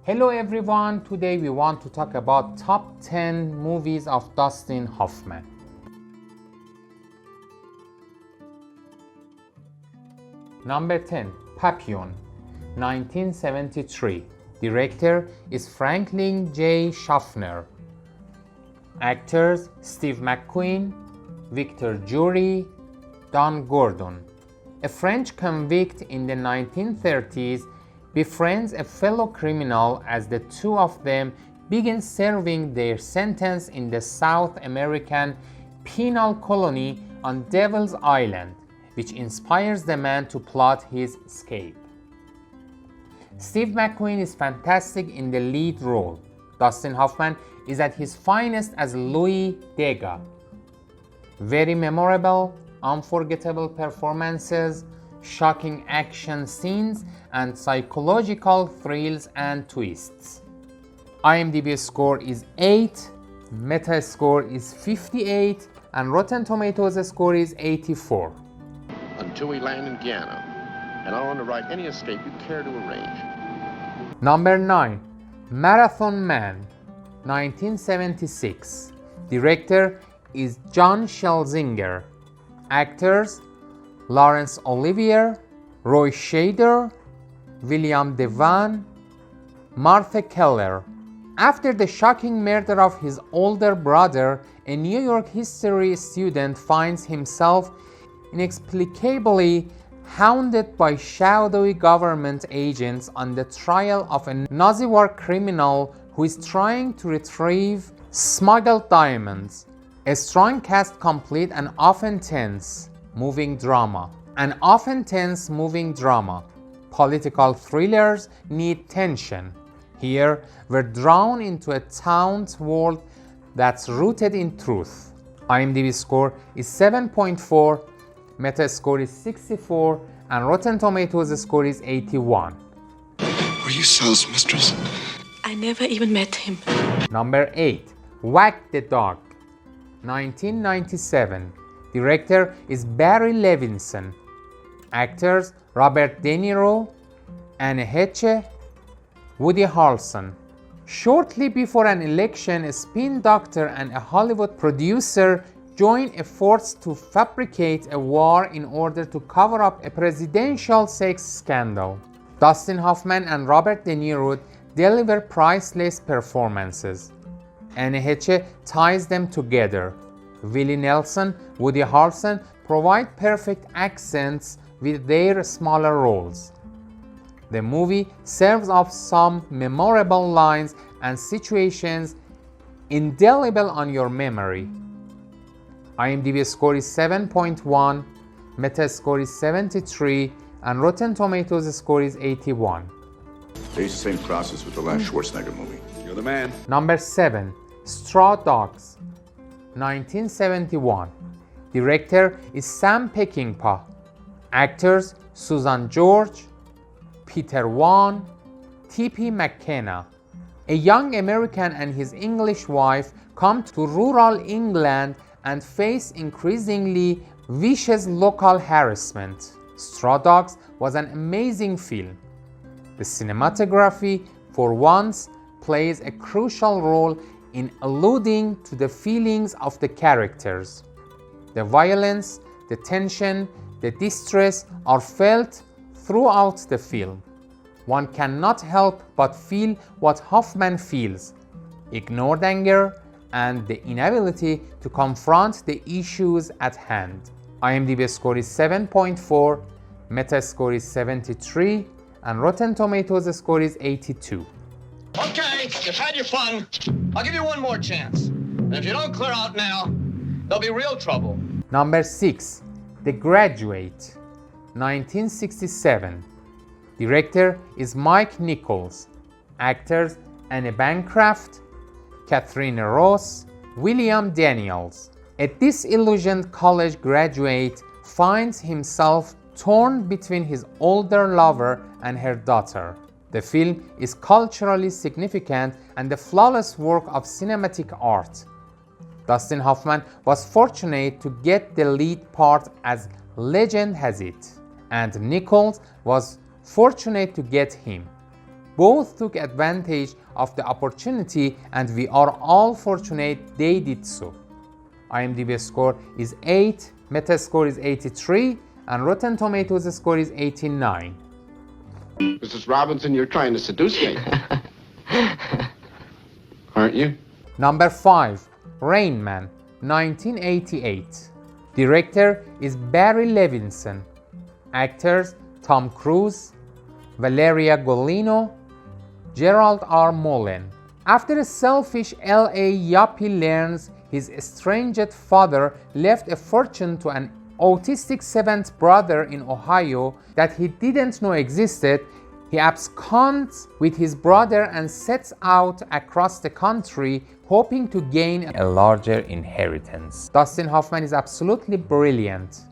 Hello everyone, today we want to talk about top 10 movies of Dustin Hoffman. Number 10, Papillon, 1973. Director is Franklin J. Schaffner. Actors Steve McQueen, Victor Jury, Don Gordon. A French convict in the 1930s befriends a fellow criminal as the two of them begin serving their sentence in the South American penal colony on Devil's Island, which inspires the man to plot his escape. Steve McQueen is fantastic in the lead role. Dustin Hoffman is at his finest as Louis Degas. Very memorable, unforgettable performances, shocking action scenes, and psychological thrills and twists. IMDb score is 8, Metascore is 58, and Rotten Tomatoes score is 84. Until we land in Guyana, and I'll underwrite any escape you care to arrange. Number 9, Marathon Man, 1976. Director is John Schlesinger. Actors Laurence Olivier, Roy Scheider, William Devane, Martha Keller. After the shocking murder of his older brother, a New York history student finds himself inexplicably hounded by shadowy government agents on the trail of a Nazi war criminal who is trying to retrieve smuggled diamonds. A strong cast complete an often tense moving drama. Political thrillers need tension. Here, we're drawn into a town's world that's rooted in truth. IMDb score is 7.4, Metascore is 64, and Rotten Tomatoes score is 81. Were you Sal's mistress? I never even met him. Number 8, Wag the Dog, 1997. Director is Barry Levinson. Actors Robert De Niro, Anne Heche, Woody Harrelson. Shortly before an election, a spin doctor and a Hollywood producer join efforts to fabricate a war in order to cover up a presidential sex scandal. Dustin Hoffman and Robert De Niro deliver priceless performances. Anne Heche ties them together. Willie Nelson, Woody Harrelson provide perfect accents with their smaller roles. The movie serves up some memorable lines and situations indelible on your memory. IMDb score is 7.1, Metascore is 73, and Rotten Tomatoes score is 81. They used the same process with the last Schwarzenegger movie. You're the man. Number 7, Straw Dogs, 1971. Director is Sam Peckinpah. Actors Susan George, Peter Wan, T.P. McKenna. A young American and his English wife come to rural England and face increasingly vicious local harassment. Straw Dogs was an amazing film. The cinematography, for once, plays a crucial role in alluding to the feelings of the characters. The violence, the tension, the distress are felt throughout the film. One cannot help but feel what Hoffman feels: ignored anger and the inability to confront the issues at hand. IMDb score is 7.4, Metascore is 73, and Rotten Tomatoes score is 82. Okay, you've had your fun. I'll give you one more chance. And if you don't clear out now, there'll be real trouble. Number 6, The Graduate, 1967. Director is Mike Nichols. Actors Anne Bancroft, Katharine Ross, William Daniels. A disillusioned college graduate finds himself torn between his older lover and her daughter. The film is culturally significant and the flawless work of cinematic art. Dustin Hoffman was fortunate to get the lead part, as legend has it, and Nichols was fortunate to get him. Both took advantage of the opportunity, and we are all fortunate they did so. IMDb score is 8, Metascore is 83, and Rotten Tomatoes score is 89. Mrs. Robinson, you're trying to seduce me. Aren't you? Number 5. Rainman, 1988. Director is Barry Levinson. Actors Tom Cruise, Valeria Golino, Gerald R. Mullen. After a selfish LA yuppie learns his estranged father left a fortune to an autistic seventh brother in Ohio that he didn't know existed, he absconds with his brother and sets out across the country hoping to gain a larger inheritance. Dustin Hoffman is absolutely brilliant.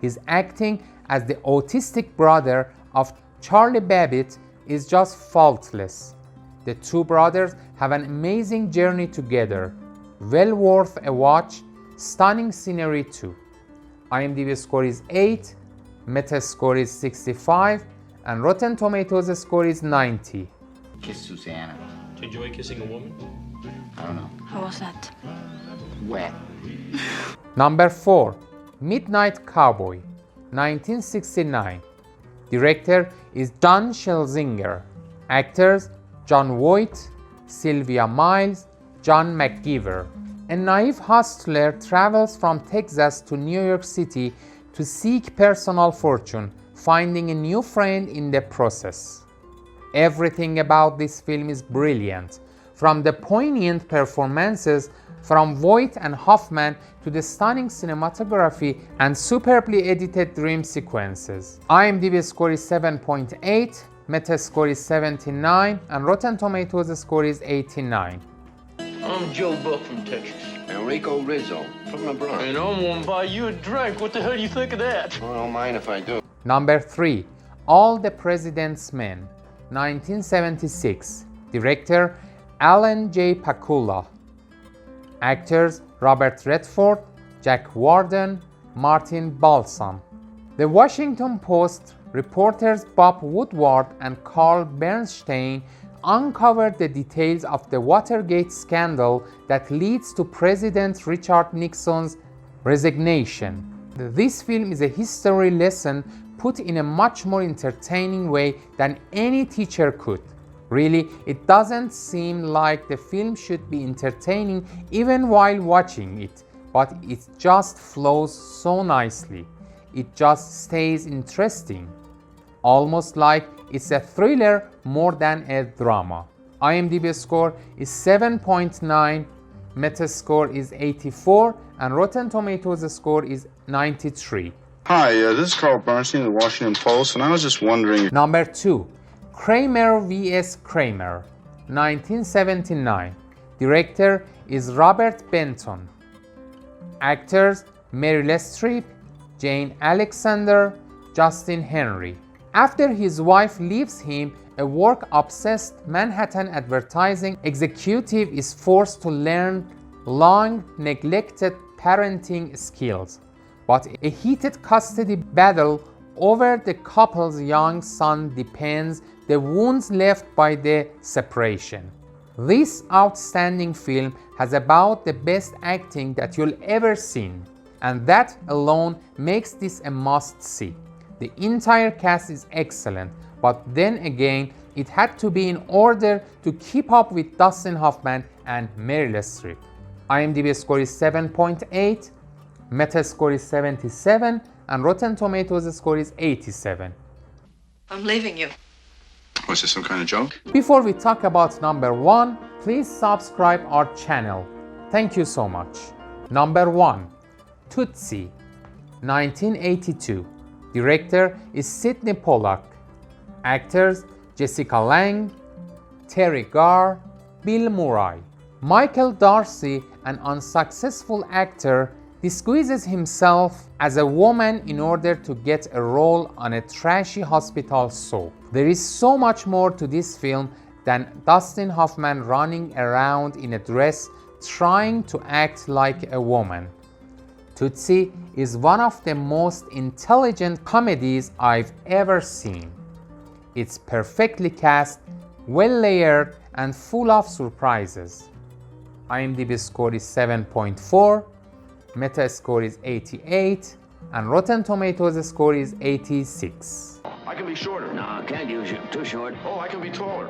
His acting as the autistic brother of Charlie Babbitt is just faultless. The two brothers have an amazing journey together. Well worth a watch, stunning scenery too. IMDb score is 8, Metascore is 65, and Rotten Tomatoes score is 90. Kiss Susanna. Do you enjoy kissing a woman? I don't know. How was that? Wet. Number 4. Midnight Cowboy, 1969. Director is John Schlesinger. Actors John Voight, Sylvia Miles, John McGeever. A naive hustler travels from Texas to New York City to seek personal fortune, finding a new friend in the process. Everything about this film is brilliant, from the poignant performances from Voight and Hoffman to the stunning cinematography and superbly edited dream sequences. IMDb score is 7.8, Metascore is 79, and Rotten Tomatoes score is 89. I'm Joe Buck from Texas. Enrico Rizzo from the Bronx. And I'm gonna buy you a drink. What the hell do you think of that? Oh, I don't mind if I do. Number 3. All the President's Men, 1976. Director Alan J. Pakula. Actors Robert Redford, Jack Warden, Martin Balsam. The Washington Post reporters Bob Woodward and Carl Bernstein uncovered the details of the Watergate scandal that leads to President Richard Nixon's resignation. This film is a history lesson put in a much more entertaining way than any teacher could. Really, it doesn't seem like the film should be entertaining even while watching it, but it just flows so nicely. It just stays interesting, almost like it's a thriller more than a drama. IMDb score is 7.9, Metascore is 84, and Rotten Tomatoes score is 93. Hi, this is Carl Bernstein of the Washington Post, and I was just wondering... Number 2. Kramer Vs Kramer, 1979. Director is Robert Benton. Actors Meryl Streep, Jane Alexander, Justin Henry. After his wife leaves him, a work-obsessed Manhattan advertising executive is forced to learn long-neglected parenting skills. But a heated custody battle over the couple's young son depends the wounds left by the separation. This outstanding film has about the best acting that you'll ever seen, and that alone makes this a must-see. The entire cast is excellent, but then again, it had to be in order to keep up with Dustin Hoffman and Meryl Streep. IMDb score is 7.8, Metascore is 77, and Rotten Tomatoes score is 87. I'm leaving you. Was this some kind of joke? Before we talk about number 1, please subscribe our channel. Thank you so much. Number 1. Tootsie, 1982. Director is Sidney Pollack. Actors Jessica Lange, Terry Garr, Bill Murray. Michael Darcy, an unsuccessful actor, disguises himself as a woman in order to get a role on a trashy hospital soap. There is so much more to this film than Dustin Hoffman running around in a dress trying to act like a woman. Tootsie is one of the most intelligent comedies I've ever seen. It's perfectly cast, well layered and full of surprises. IMDb score is 7.4, Metascore is 88, and Rotten Tomatoes score is 86. I can be shorter. No, can't use you. Too short. Oh, I can be taller.